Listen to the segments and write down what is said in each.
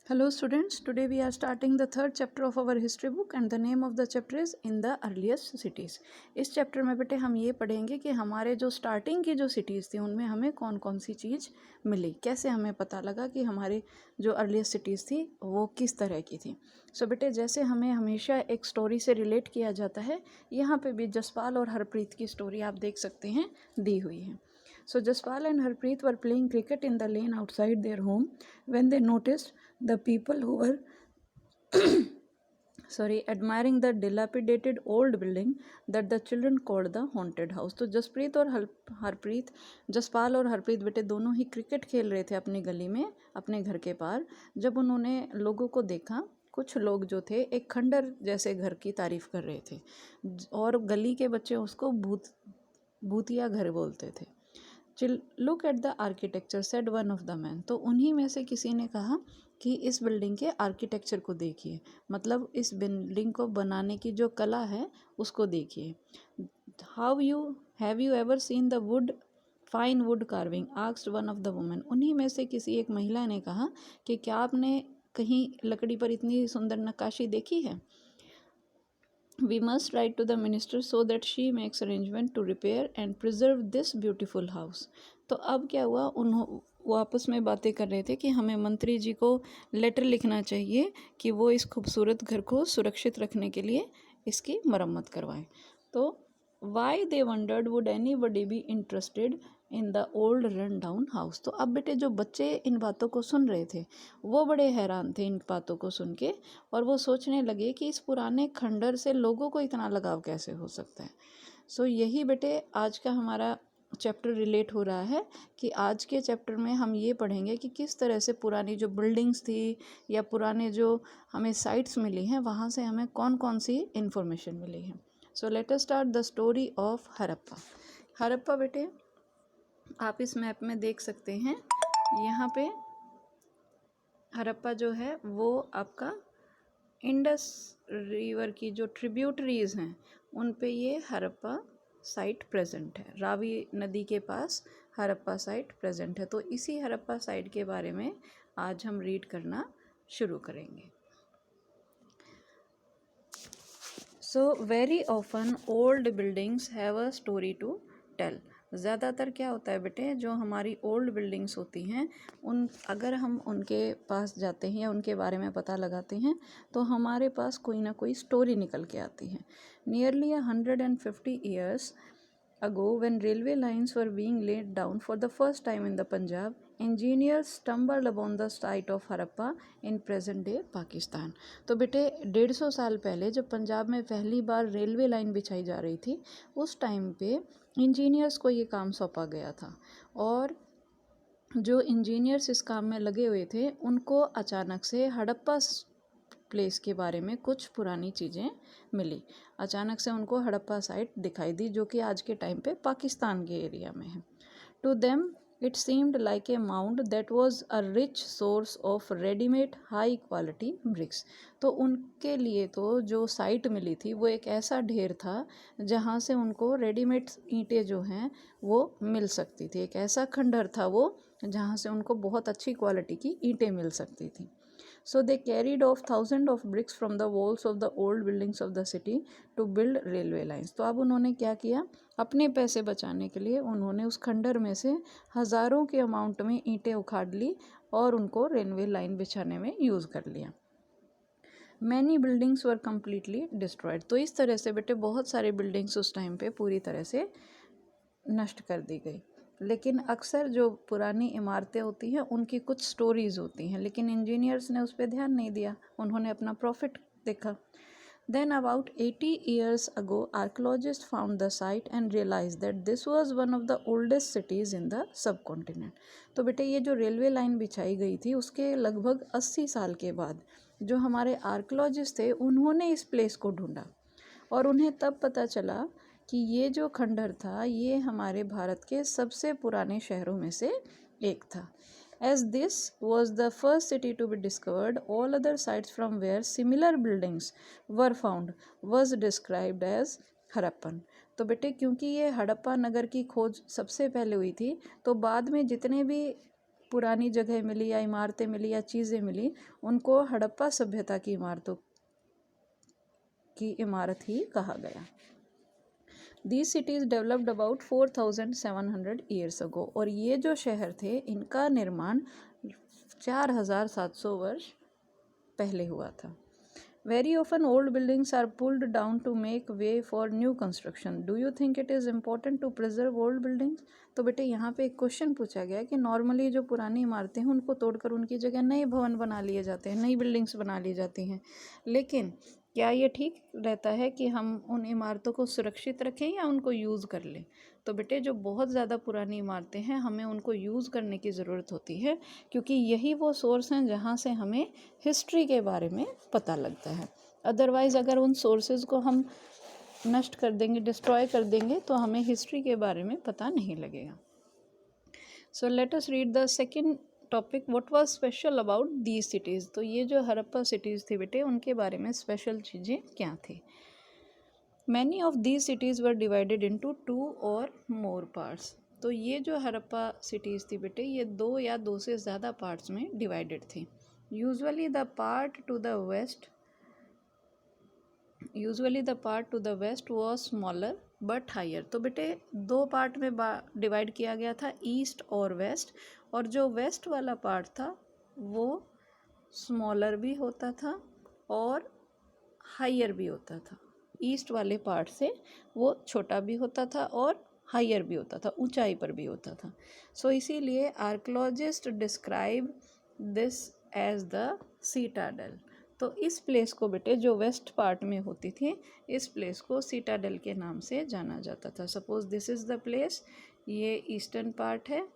Hello students, today we are starting the third chapter of our history book and the name of the chapter is In the Earliest Cities। इस chapter में बेटे हम ये पढ़ेंगे कि हमारे जो स्टार्टिंग की जो सिटीज़ थी उनमें हमें कौन कौन सी चीज़ मिली, कैसे हमें पता लगा कि हमारी जो अर्लीस्ट सिटीज़ थी वो किस तरह की थी। सो बेटे जैसे हमें हमेशा एक स्टोरी से रिलेट किया जाता है, यहाँ पे भी जसपाल और हरप्रीत की स्टोरी आप देख सकते हैं दी हुई है। So Jaspal and Harpreet were playing cricket in the lane outside their home when they noticed the people who were admiring the dilapidated old building that the children called the haunted house। तो जसप्रीत और हरप्रीत, जसपाल और हरप्रीत बेटे दोनों ही cricket खेल रहे थे अपनी गली में अपने घर के पार। जब उन्होंने लोगों को देखा, कुछ लोग जो थे एक खंडर जैसे घर की तारीफ कर रहे थे और गली के बच्चे उसको भूतिया घर बोलते थे। Look at the architecture said one of the man. तो उन्हीं में से किसी ने कहा कि इस बिल्डिंग के आर्किटेक्चर को देखिए, मतलब इस बिल्डिंग को बनाने की जो कला है उसको देखिए। Have you ever seen the wood fine wood carving asked one of the women. उन्हीं में से किसी एक महिला ने कहा कि क्या आपने कहीं लकड़ी पर इतनी सुंदर नक्काशी देखी है। We must write to the minister so that she makes arrangement to repair and preserve this beautiful house। तो अब क्या हुआ, वो आपस में बातें कर रहे थे कि हमें मंत्री जी को लेटर लिखना चाहिए कि वो इस खूबसूरत घर को सुरक्षित रखने के लिए इसकी मरम्मत करवाएं। तो why they wondered would anybody be interested in the old run down house. तो अब बेटे जो बच्चे इन बातों को सुन रहे थे वो बड़े हैरान थे इन बातों को सुन के, और वो सोचने लगे कि इस पुराने खंडर से लोगों को इतना लगाव कैसे हो सकता है। सो यही बेटे आज का हमारा चैप्टर रिलेट हो रहा है कि आज के चैप्टर में हम ये पढ़ेंगे कि किस तरह से पुरानी जो बिल्डिंग्स थी या पुराने जो हमें साइट्स मिली हैं वहाँ से हमें कौन कौन सी इंफॉर्मेशन मिली है। So let us start the story of Harappa. Harappa बेटे आप इस मैप में देख सकते हैं, यहाँ पे हड़प्पा जो है वो आपका इंडस रिवर की जो ट्रिब्यूटरीज हैं उन पे ये हड़प्पा साइट प्रेजेंट है। रावी नदी के पास हड़प्पा साइट प्रेजेंट है। तो इसी हड़प्पा साइट के बारे में आज हम रीड करना शुरू करेंगे। So very often old buildings have a story to tell. ज़्यादातर क्या होता है बेटे, जो हमारी ओल्ड बिल्डिंग्स होती हैं अगर हम उनके पास जाते हैं या उनके बारे में पता लगाते हैं तो हमारे पास कोई ना कोई स्टोरी निकल के आती है। Nearly 150 years ago, when railway lines were being laid down for the first time in the Punjab, engineers stumbled upon the site of Harappa in present day Pakistan। तो बेटे 150 साल पहले जब पंजाब में पहली बार रेलवे लाइन बिछाई जा रही थी उस टाइम पे इंजीनियर्स को ये काम सौंपा गया था, और जो इंजीनियर्स इस काम में लगे हुए थे उनको अचानक से हड़प्पा प्लेस के बारे में कुछ पुरानी चीज़ें मिली। अचानक से उनको हड़प्पा साइट दिखाई दी जो कि आज के टाइम पे पाकिस्तान के एरिया में है। To them it seemed like a mound that was a rich source of readymade high quality bricks. तो उनके लिए तो जो साइट मिली थी वो एक ऐसा ढेर था जहाँ से उनको रेडीमेड ईंटें जो हैं वो मिल सकती थी। एक ऐसा खंडहर था वो जहाँ से उनको बहुत अच्छी क्वालिटी की ईंटें मिल सकती थी। So they carried off thousands of bricks from the walls of the old buildings of the city to build railway lines। तो अब उन्होंने क्या किया, अपने पैसे बचाने के लिए उन्होंने उस खंडर में से हज़ारों के अमाउंट में ईंटें उखाड़ ली और उनको रेलवे लाइन बिछाने में यूज़ कर लिया। Many buildings were completely destroyed. तो इस तरह से बेटे बहुत सारे बिल्डिंग्स उस टाइम पे पूरी तरह से नष्ट कर दी गई। लेकिन अक्सर जो पुरानी इमारतें होती हैं उनकी कुछ स्टोरीज होती हैं, लेकिन इंजीनियर्स ने उस पर ध्यान नहीं दिया, उन्होंने अपना प्रॉफिट देखा। Then about 80 years ago, archaeologists found the site and realized that this was one of the oldest cities in the subcontinent। तो बेटे ये जो रेलवे लाइन बिछाई गई थी उसके लगभग 80 साल के बाद जो हमारे आर्कियोलॉजिस्ट थे उन्होंने इस प्लेस को ढूंढा और उन्हें तब पता चला कि ये जो खंडहर था ये हमारे भारत के सबसे पुराने शहरों में से एक था। As this was the first city to be discovered, all other sites from where similar buildings were found was described as Harappan. तो बेटे क्योंकि ये हड़प्पा नगर की खोज सबसे पहले हुई थी तो बाद में जितने भी पुरानी जगह मिली या इमारतें मिली या चीज़ें मिली, उनको हड़प्पा सभ्यता की इमारतों की इमारत ही कहा गया। These cities developed about 4700 years ago। और ये जो शहर थे इनका निर्माण 4700 वर्ष पहले हुआ था। Very often old buildings are pulled down to make way for new construction. Do you think it is important to preserve old buildings? तो बेटे यहाँ पे एक क्वेश्चन पूछा गया कि नॉर्मली जो पुरानी इमारतें हैं उनको तोड़कर उनकी जगह नए भवन बना लिए जाते हैं, नई बिल्डिंग्स बना ली जाती हैं, लेकिन क्या ये ठीक रहता है कि हम उन इमारतों को सुरक्षित रखें या उनको यूज़ कर लें? तो बेटे जो बहुत ज़्यादा पुरानी इमारतें हैं हमें उनको यूज़ करने की ज़रूरत होती है, क्योंकि यही वो सोर्स हैं जहाँ से हमें हिस्ट्री के बारे में पता लगता है। अदरवाइज़ अगर उन सोर्सेज को हम नष्ट कर देंगे, डिस्ट्रॉय कर देंगे, तो हमें हिस्ट्री के बारे में पता नहीं लगेगा। So let us read the second topic, what was special about these cities. तो ये जो हड़प्पा सिटीज़ थी बेटे उनके बारे में स्पेशल चीज़ें क्या थी। Many of these cities were divided into 2 और मोर पार्ट्स। तो ये जो हड़प्पा सिटीज़ थी बेटे ये 2 या 2 से ज़्यादा पार्ट्स में डिवाइडेड थी। Usually the part to the west was smaller but higher. तो बेटे 2 पार्ट में डिवाइड किया गया था, ईस्ट और वेस्ट, और जो वेस्ट वाला पार्ट था वो स्मॉलर भी होता था और हायर भी होता था। ईस्ट वाले पार्ट से वो छोटा भी होता था और हायर भी होता था, ऊंचाई पर भी होता था। सो इसीलिए archaeologists describe this as the citadel. तो इस प्लेस को बेटे जो वेस्ट पार्ट में होती थी, इस प्लेस को सीटाडेल के नाम से जाना जाता था। Suppose this is the place, ये ईस्टर्न पार्ट है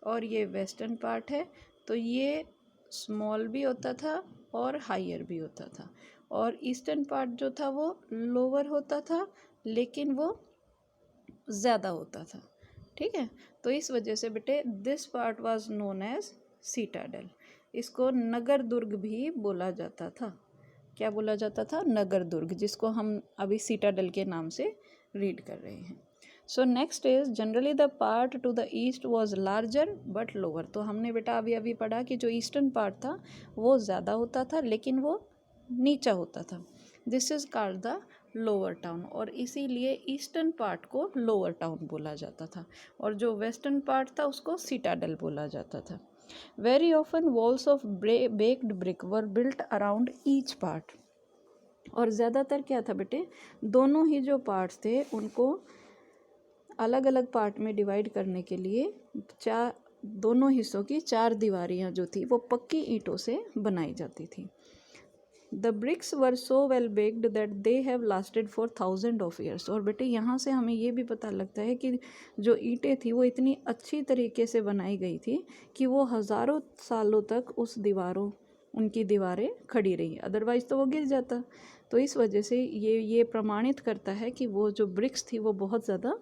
और ये वेस्टर्न पार्ट है, तो ये स्मॉल भी होता था और हायर भी होता था, और ईस्टर्न पार्ट जो था वो लोअर होता था लेकिन वो ज़्यादा होता था। ठीक है, तो इस वजह से बेटे this part was known as citadel. इसको नगर दुर्ग भी बोला जाता था। क्या बोला जाता था? नगर दुर्ग, जिसको हम अभी सीटाडेल के नाम से रीड कर रहे हैं। So next is generally the part to the east was larger but lower. तो हमने बेटा अभी पढ़ा कि जो ईस्टर्न पार्ट था वो ज़्यादा होता था लेकिन वो नीचा होता था। This is called the lower town, और इसीलिए ईस्टर्न पार्ट को लोअर टाउन बोला जाता था और जो वेस्टर्न पार्ट था उसको सीटाडेल बोला जाता था। Very often walls of baked brick were built around each part. और ज़्यादातर क्या था बेटे, दोनों ही जो पार्ट्स थे उनको अलग अलग पार्ट में डिवाइड करने के लिए दोनों हिस्सों की 4 दीवारियाँ जो थी वो पक्की ईंटों से बनाई जाती थी। The bricks were so well baked that they have lasted for 1000 of years. और बेटे यहाँ से हमें ये भी पता लगता है कि जो ईंटें थी वो इतनी अच्छी तरीके से बनाई गई थी कि वो हज़ारों सालों तक उनकी दीवारें खड़ी रही, अदरवाइज़ तो वो गिर जाता। तो इस वजह से ये प्रमाणित करता है कि वो जो ब्रिक्स थी वो बहुत ज़्यादा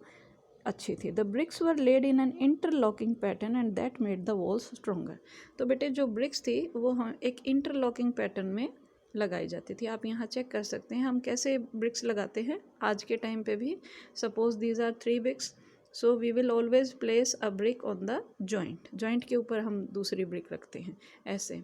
अच्छी थी। The bricks were laid in an interlocking pattern and that made the walls stronger. तो बेटे जो ब्रिक्स थी वो एक इंटरलॉकिंग पैटर्न में लगाई जाती थी। आप यहाँ चेक कर सकते हैं हम कैसे ब्रिक्स लगाते हैं आज के टाइम पे भी। Suppose these are 3 bricks, so we will always place a brick on the joint के ऊपर हम दूसरी ब्रिक रखते हैं ऐसे।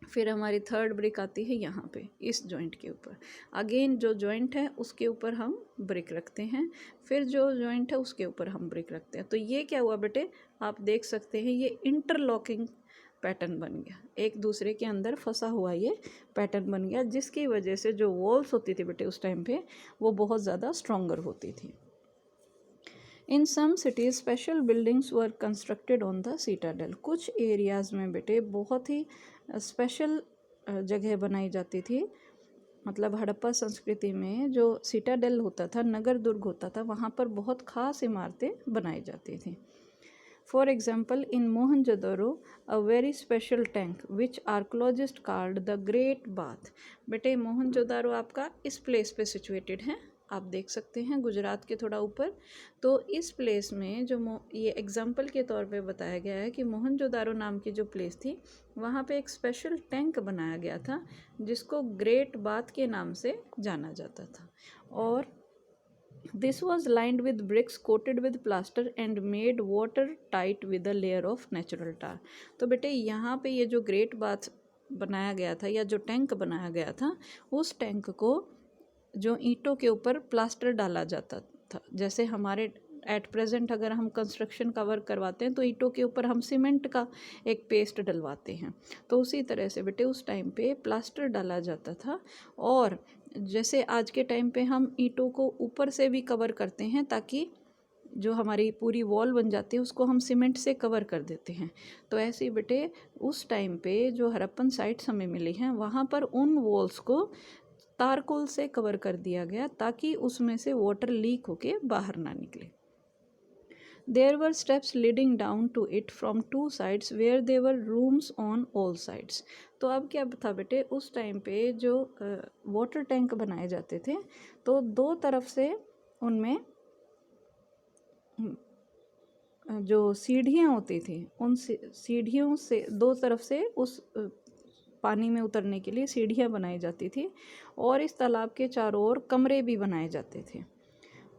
फिर हमारी 3rd ब्रिक आती है यहाँ पे इस जॉइंट के ऊपर, अगेन जो जॉइंट है उसके ऊपर हम ब्रिक रखते हैं, फिर जो जॉइंट है उसके ऊपर हम ब्रिक रखते हैं। तो ये क्या हुआ बेटे, आप देख सकते हैं ये इंटरलॉकिंग पैटर्न बन गया, एक दूसरे के अंदर फंसा हुआ ये पैटर्न बन गया, जिसकी वजह से जो वॉल्स होती थी बेटे उस टाइम पे वो बहुत ज़्यादा स्ट्रॉन्गर होती थी। In some cities special buildings were constructed on the citadel. कुछ एरियाज़ में बेटे बहुत ही स्पेशल जगह बनाई जाती थी, मतलब हड़प्पा संस्कृति में जो सीटाडेल होता था, नगर दुर्ग होता था, वहाँ पर बहुत ख़ास इमारतें बनाई जाती थी। For example, in Mohenjo-daro, a very special tank which archaeologists called the Great Bath। बेटे मोहनजोदारो आपका इस प्लेस पे सिचुएटेड है, आप देख सकते हैं गुजरात के थोड़ा ऊपर। तो इस प्लेस में जो ये एग्जाम्पल के तौर पे बताया गया है कि मोहनजोदारो नाम की जो प्लेस थी वहाँ पे एक स्पेशल टैंक बनाया गया था जिसको ग्रेट बाथ के नाम से जाना जाता था। और this was lined with bricks coated with plaster and made water tight with a layer of natural tar. तो बेटे यहाँ पे ये जो ग्रेट बाथ बनाया गया था या जो टैंक बनाया गया था, उस टैंक को जो ईंटों के ऊपर प्लास्टर डाला जाता था। जैसे हमारे एट प्रेजेंट अगर हम कंस्ट्रक्शन का वर्क करवाते हैं तो ईंटों के ऊपर हम सीमेंट का एक पेस्ट डलवाते हैं, तो उसी तरह से बेटे उस टाइम पे प्लास्टर डाला जाता था। और जैसे आज के टाइम पे हम ईंटों को ऊपर से भी कवर करते हैं ताकि जो हमारी पूरी वॉल बन जाती है उसको हम सीमेंट से कवर कर देते हैं, तो ऐसे ही बेटे उस टाइम पे जो हड़प्पन साइट्स हमें मिली हैं वहाँ पर उन वॉल्स को तारकोल से कवर कर दिया गया ताकि उसमें से वाटर लीक होके बाहर ना निकले। There were steps leading down to it from two sides where there were rooms on all sides। तो अब क्या था बेटे, उस टाइम पे जो वाटर टैंक बनाए जाते थे तो दो तरफ से उनमें जो सीढ़ियाँ होती थी उन सीढ़ियों से दो तरफ से उस पानी में उतरने के लिए सीढ़ियाँ बनाई जाती थी और इस तालाब के चारों ओर कमरे भी बनाए जाते थे।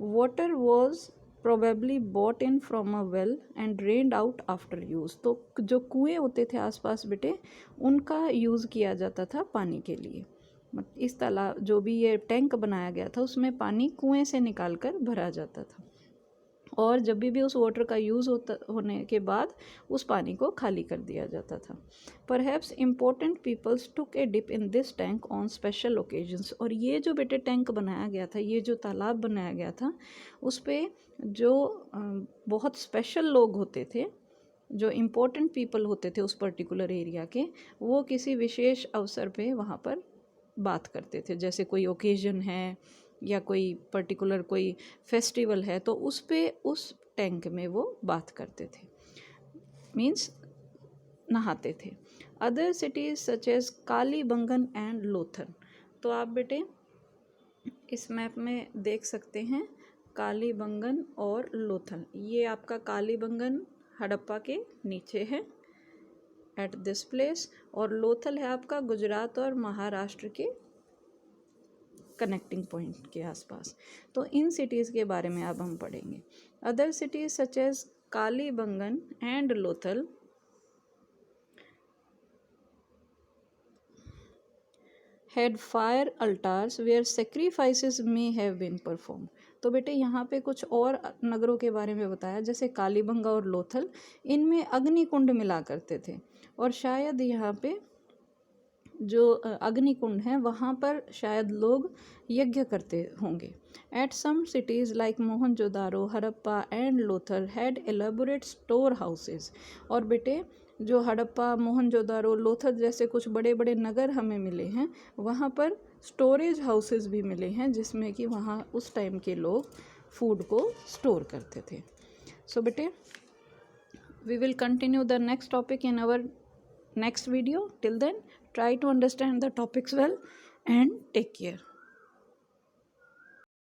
Water was probably brought in from a well and drained out after use. तो जो कुएँ होते थे आसपास बेटे उनका यूज़ किया जाता था पानी के लिए। इस तालाब जो भी ये टैंक बनाया गया था उसमें पानी कुएँ से निकाल कर भरा जाता था और जब भी उस वाटर का यूज़ होने के बाद उस पानी को खाली कर दिया जाता था। Perhaps important peoples took a dip in this tank on special occasions. और ये जो बेटे टैंक बनाया गया था, ये जो तालाब बनाया गया था, उस पर जो बहुत स्पेशल लोग होते थे, जो इम्पोर्टेंट पीपल होते थे उस पर्टिकुलर एरिया के, वो किसी विशेष अवसर पे वहाँ पर बात करते थे। जैसे कोई ओकेजन है या कोई पर्टिकुलर कोई फेस्टिवल है तो उस पे उस टैंक में वो बात करते थे, मीन्स नहाते थे। Other cities such as Kalibangan and Lothal. तो आप बेटे इस मैप में देख सकते हैं कालीबंगन और लोथल। ये आपका कालीबंगन हड़प्पा के नीचे है एट दिस प्लेस, और लोथल है आपका गुजरात और महाराष्ट्र के कनेक्टिंग पॉइंट के आसपास। तो इन सिटीज़ के बारे में अब हम पढ़ेंगे। Other cities such as Kalibangan and Lothal had fire altars where sacrifices may have been performed। तो बेटे यहाँ पे कुछ और नगरों के बारे में बताया, जैसे कालीबंगा और लोथल, इनमें अग्नि कुंड मिला करते थे और शायद यहाँ पे जो अग्नि कुंड है वहाँ पर शायद लोग यज्ञ करते होंगे। At some cities like Mohenjodaro, Harappa and Lothal had elaborate store houses. और बेटे जो हड़प्पा, मोहनजोदारो, लोथल जैसे कुछ बड़े बड़े नगर हमें मिले हैं, वहाँ पर स्टोरेज हाउसेज भी मिले हैं जिसमें कि वहाँ उस टाइम के लोग फूड को स्टोर करते थे। सो बेटे we will continue the next topic in our next video. Till then, try to understand the topics well and take care.